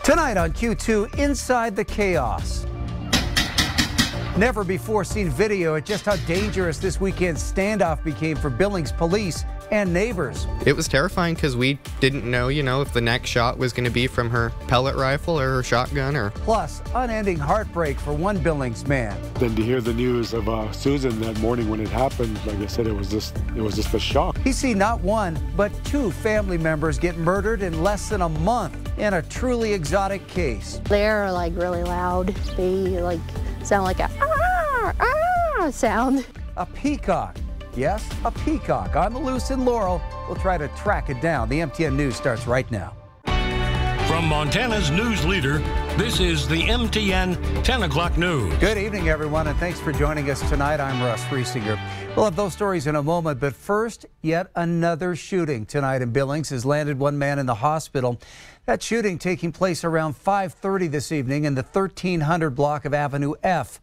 Tonight on Q2, Inside the Chaos. Never before seen video at just how dangerous this weekend's standoff became for Billings police and neighbors. It was terrifying because we didn't know, if the next shot was going to be from her pellet rifle or her shotgun or... Plus, unending heartbreak for one Billings man. Then to hear the news of Susan that morning when it happened, like I said, it was just a shock. He's seen not one, but two family members get murdered in less than a month in a truly exotic case. They're really loud. They sound like a sound. A peacock. Yes, a peacock on the loose in Laurel. We'll try to track it down. The MTN News starts right now. From Montana's news leader, this is the MTN 10 o'clock news. Good evening, everyone, and thanks for joining us tonight. I'm Russ Riesinger. We'll have those stories in a moment, but first, yet another shooting tonight in Billings has landed one man in the hospital. That shooting taking place around 5:30 this evening in the 1300 block of Avenue F.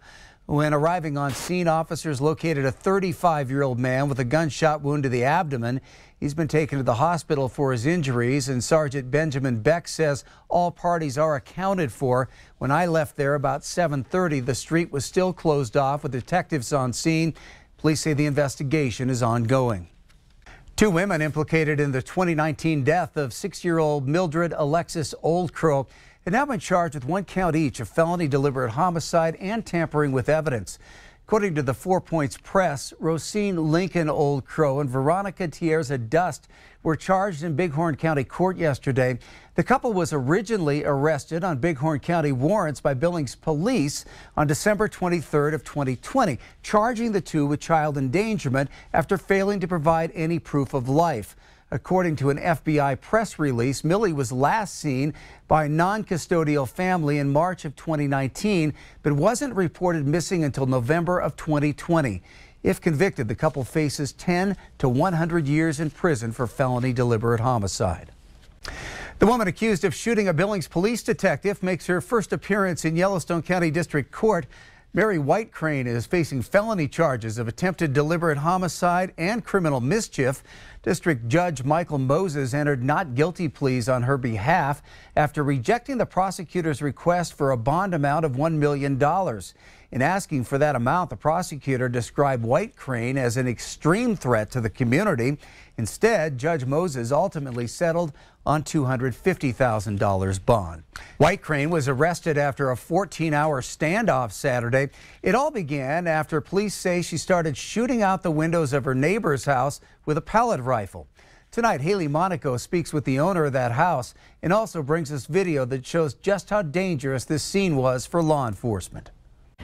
When arriving on scene, officers located a 35-year-old man with a gunshot wound to the abdomen. He's been taken to the hospital for his injuries, and Sergeant Benjamin Beck says all parties are accounted for. When I left there about 7:30, the street was still closed off with detectives on scene. Police say the investigation is ongoing. Two women implicated in the 2019 death of 6-year-old Mildred Alexis Oldcrow have now been charged with 1 count each of felony deliberate homicide and tampering with evidence. According to the 4 Points Press, Rosine Lincoln Oldcrow and Veronica Tierza Dust were charged in Bighorn County Court yesterday. The couple was originally arrested on Bighorn County warrants by Billings police on December 23rd of 2020, charging the two with child endangerment after failing to provide any proof of life. According to an FBI press release, Millie was last seen by a non-custodial family in March of 2019, but wasn't reported missing until November of 2020. If convicted, the couple faces 10 to 100 years in prison for felony deliberate homicide. The woman accused of shooting a Billings police detective makes her first appearance in Yellowstone County District Court. Mary Whitecrane is facing felony charges of attempted deliberate homicide and criminal mischief. District Judge Michael Moses entered not guilty pleas on her behalf after rejecting the prosecutor's request for a bond amount of $1 million. In asking for that amount, the prosecutor described Whitecrane as an extreme threat to the community. Instead, Judge Moses ultimately settled on $250,000 bond. Whitecrane was arrested after a 14-hour standoff Saturday. It all began after police say she started shooting out the windows of her neighbor's house with a pellet rifle. Tonight, Haley Monaco speaks with the owner of that house and also brings us video that shows just how dangerous this scene was for law enforcement.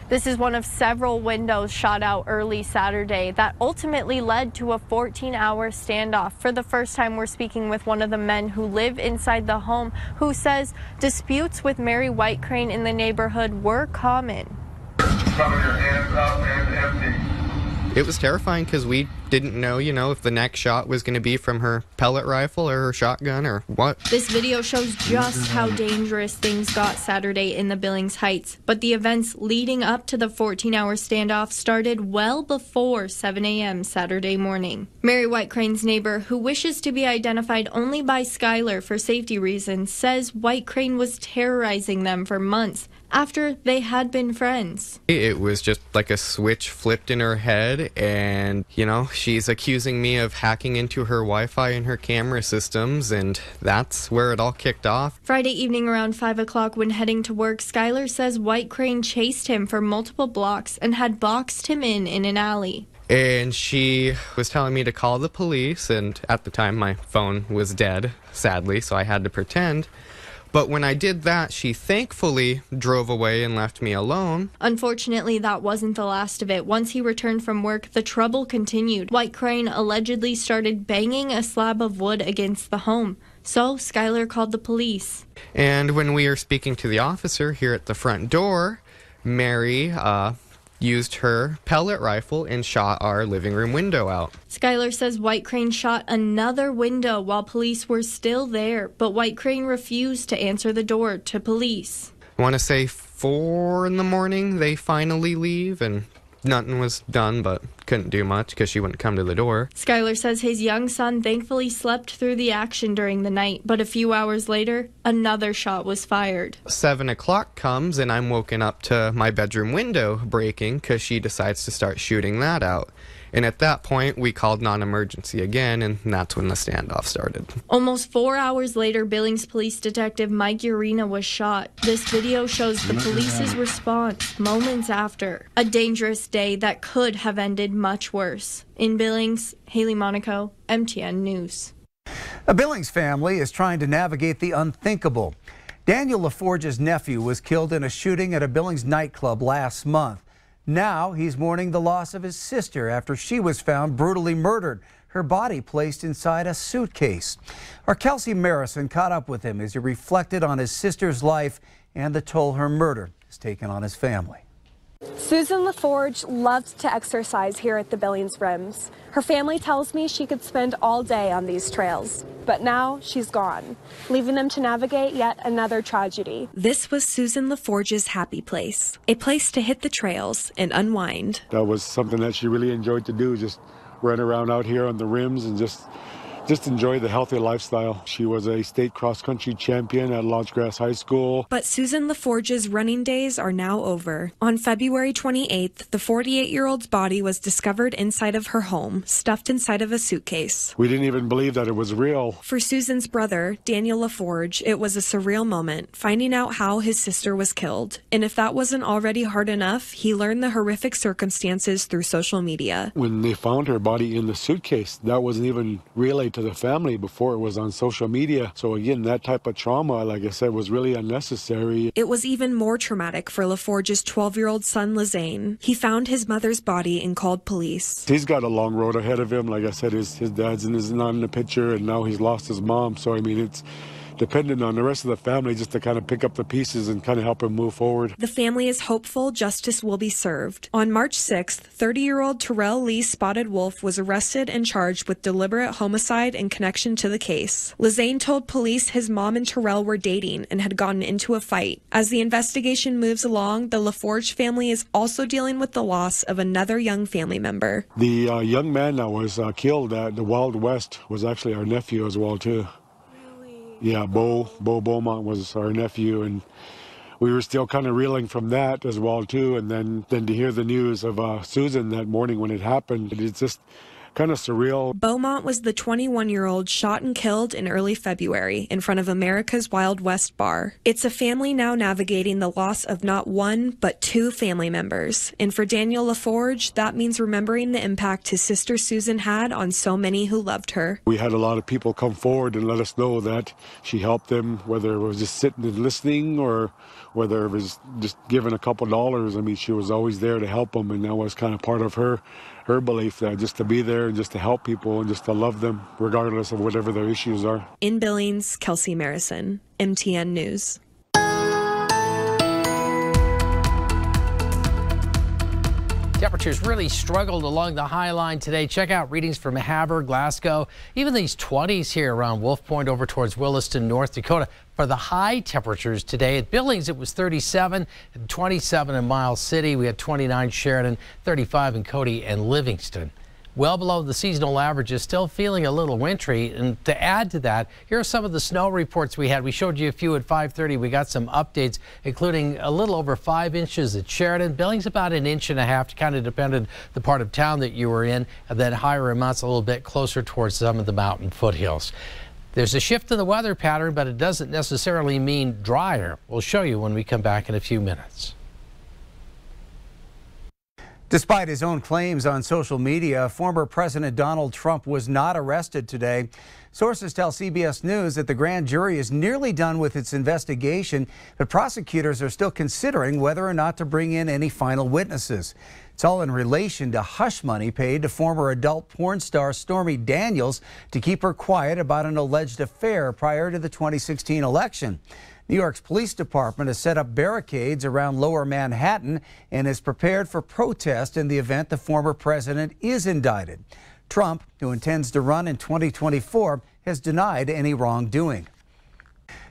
This is one of several windows shot out early Saturday that ultimately led to a 14-hour standoff. For the first time, we're speaking with one of the men who live inside the home, who says disputes with Mary Whitecrane in the neighborhood were common. Cover your hands up and empty. It was terrifying because we didn't know, if the next shot was going to be from her pellet rifle or her shotgun or what. This video shows just how dangerous things got Saturday in the Billings Heights. But the events leading up to the 14-hour standoff started well before 7 a.m. Saturday morning. Mary Whitecrane's neighbor, who wishes to be identified only by Skylar for safety reasons, says Whitecrane was terrorizing them for months after they had been friends. It was just like a switch flipped in her head, and, she's accusing me of hacking into her Wi-Fi and her camera systems, and that's where it all kicked off. Friday evening around 5 o'clock when heading to work, Skylar says Whitecrane chased him for multiple blocks and had boxed him in an alley. And she was telling me to call the police, and at the time my phone was dead, sadly, so I had to pretend. But when I did that, she thankfully drove away and left me alone. Unfortunately, that wasn't the last of it. Once he returned from work, the trouble continued. Whitecrane allegedly started banging a slab of wood against the home. So Skylar called the police. And when we were speaking to the officer here at the front door, Mary used her pellet rifle and shot our living room window out. Skylar says Whitecrane shot another window while police were still there, but Whitecrane refused to answer the door to police. I want to say 4 in the morning they finally leave, and nothing was done but couldn't do much because she wouldn't come to the door. Skylar says his young son thankfully slept through the action during the night, but a few hours later, another shot was fired. 7 o'clock comes and I'm woken up to my bedroom window breaking because she decides to start shooting that out. And at that point, we called non-emergency again, and that's when the standoff started. Almost 4 hours later, Billings Police Detective Mike Urena was shot. This video shows the police's response moments after. A dangerous day that could have ended much worse. In Billings, Haley Monaco, MTN News. A Billings family is trying to navigate the unthinkable. Daniel LaForge's nephew was killed in a shooting at a Billings nightclub last month. Now he's mourning the loss of his sister after she was found brutally murdered, her body placed inside a suitcase. Our Kelsey Marison caught up with him as he reflected on his sister's life and the toll her murder has taken on his family. Susan LaForge loved to exercise here at the Billings Rims. Her family tells me she could spend all day on these trails, but now she's gone, leaving them to navigate yet another tragedy. This was Susan LaForge's happy place, a place to hit the trails and unwind. That was something that she really enjoyed to do, just run around out here on the rims and just enjoy the healthy lifestyle. She was a state cross-country champion at Lodgegrass High School. But Susan LaForge's running days are now over. On February 28th, the 48-year-old's body was discovered inside of her home, stuffed inside of a suitcase. We didn't even believe that it was real. For Susan's brother, Daniel LaForge, it was a surreal moment, finding out how his sister was killed. And if that wasn't already hard enough, he learned the horrific circumstances through social media. When they found her body in the suitcase, that wasn't even relayed to the family before it was on social media. So again, that type of trauma, like I said, was really unnecessary. It was even more traumatic for LaForge's 12-year-old son, Lizane. He found his mother's body and called police. He's got a long road ahead of him. Like I said, his dad's not in the picture, and now he's lost his mom. So I mean, it's dependent on the rest of the family just to kind of pick up the pieces and kind of help him move forward. The family is hopeful justice will be served. On March 6th, 30-year-old Terrell Lee Spotted Wolf was arrested and charged with deliberate homicide in connection to the case. Lizane told police his mom and Terrell were dating and had gotten into a fight. As the investigation moves along, the LaForge family is also dealing with the loss of another young family member. The young man that was killed at the Wild West was actually our nephew as well, too. Yeah, Bo Beaumont was our nephew, and we were still kind of reeling from that as well, too. And then to hear the news of Susan that morning when it happened, it's just kind of surreal. Beaumont was the 21-year-old shot and killed in early February in front of America's Wild West bar. It's a family now navigating the loss of not one, but two family members. And for Daniel LaForge, that means remembering the impact his sister Susan had on so many who loved her. We had a lot of people come forward and let us know that she helped them, whether it was just sitting and listening or whether it was just giving a couple dollars. I mean, she was always there to help them, and that was kind of part of her belief, that just to be there and just to help people and just to love them regardless of whatever their issues are. In Billings, Kelsey Marison, MTN News. Temperatures really struggled along the High Line today. Check out readings from Havre, Glasgow, even these 20s here around Wolf Point over towards Williston, North Dakota. For the high temperatures today at Billings, it was 37 and 27 in Miles City. We had 29 Sheridan, 35 in Cody and Livingston. Well below the seasonal averages, still feeling a little wintry. And to add to that, here are some of the snow reports we had. We showed you a few at 5:30. We got some updates, including a little over 5 inches at Sheridan. Billings about 1.5 inches, kind of depended the part of town that you were in, and then higher amounts a little bit closer towards some of the mountain foothills. There's a shift in the weather pattern, but it doesn't necessarily mean drier. We'll show you when we come back in a few minutes. Despite his own claims on social media, former President Donald Trump was not arrested today. Sources tell CBS News that the grand jury is nearly done with its investigation, but prosecutors are still considering whether or not to bring in any final witnesses. It's all in relation to hush money paid to former adult porn star Stormy Daniels to keep her quiet about an alleged affair prior to the 2016 election. New York's police department has set up barricades around Lower Manhattan and is prepared for protest in the event the former president is indicted. Trump, who intends to run in 2024, has denied any wrongdoing.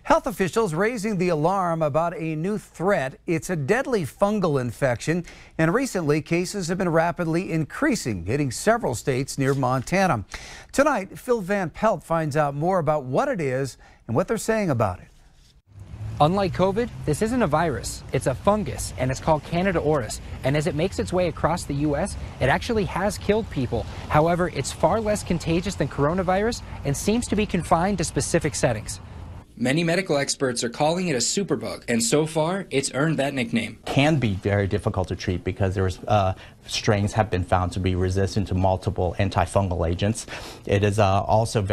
Health officials raising the alarm about a new threat. It's a deadly fungal infection, and recently cases have been rapidly increasing, hitting several states near Montana. Tonight, Phil Van Pelt finds out more about what it is and what they're saying about it. Unlike COVID, this isn't a virus. It's a fungus, and it's called Candida auris. And as it makes its way across the U.S., it actually has killed people. However, it's far less contagious than coronavirus and seems to be confined to specific settings. Many medical experts are calling it a superbug, and so far, it's earned that nickname. Can be very difficult to treat because there's strains have been found to be resistant to multiple antifungal agents. It is also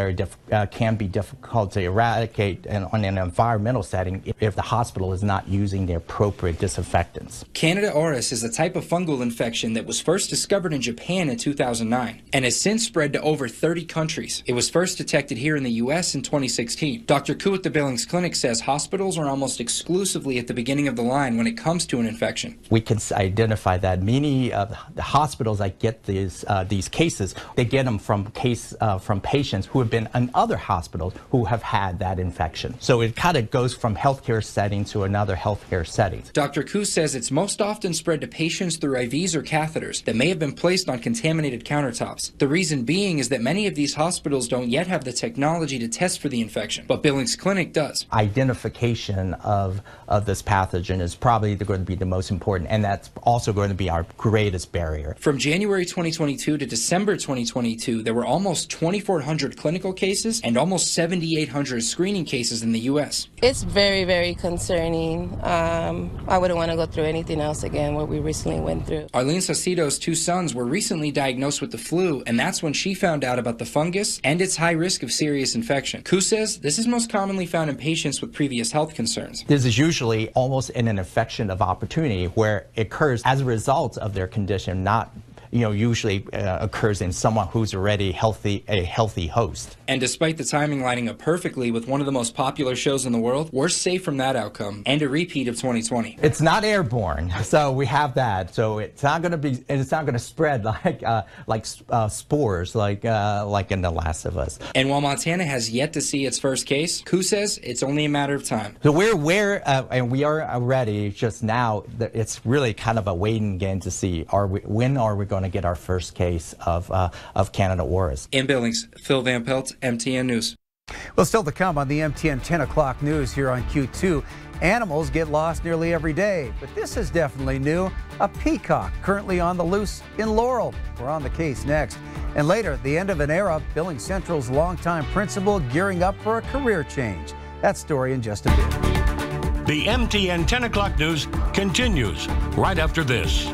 can be difficult to eradicate on an environmental setting if the hospital is not using the appropriate disinfectants. Candida auris is a type of fungal infection that was first discovered in Japan in 2009 and has since spread to over 30 countries. It was first detected here in the U.S. in 2016. Dr. Koo at the Billings Clinic says hospitals are almost exclusively at the beginning of the line when it comes to an infection. We can identify that many of the hospitals that get these cases, they get them from patients who have been in other hospitals who have had that infection. So it kind of goes from healthcare setting to another healthcare setting. Dr. Koo says it's most often spread to patients through IVs or catheters that may have been placed on contaminated countertops. The reason being is that many of these hospitals don't yet have the technology to test for the infection, but Billings Clinic does. Identification of this pathogen is probably going to be the most important, and that's also going to be our greatest barrier. From January 2022 to December 2022, there were almost 2,400 clinical cases and almost 7,800 screening cases in the U.S. It's very, very concerning. I wouldn't want to go through anything else again, what we recently went through. Arlene Saucedo's two sons were recently diagnosed with the flu, and that's when she found out about the fungus and its high risk of serious infection. Koo says this is most commonly found in patients with previous health concerns. This is usually almost in an infection of opportunity where it occurs as a result of their condition, not usually occurs in someone who's already a healthy host. And despite the timing lining up perfectly with one of the most popular shows in the world, we're safe from that outcome and a repeat of 2020. It's not airborne, so we have that. So it's not going to spread like spores like in The Last of Us. And while Montana has yet to see its first case, Koo says it's only a matter of time. So and we are ready. Just now, it's really kind of a waiting game to see when are we going to get our first case of Candida auris. In Billings, Phil Van Pelt, MTN News. Well, still to come on the MTN 10 o'clock news here on Q2. Animals get lost nearly every day, but this is definitely new. A peacock currently on the loose in Laurel. We're on the case next. And later, the end of an era, Billings Central's longtime principal gearing up for a career change. That story in just a bit. The MTN 10 o'clock news continues right after this.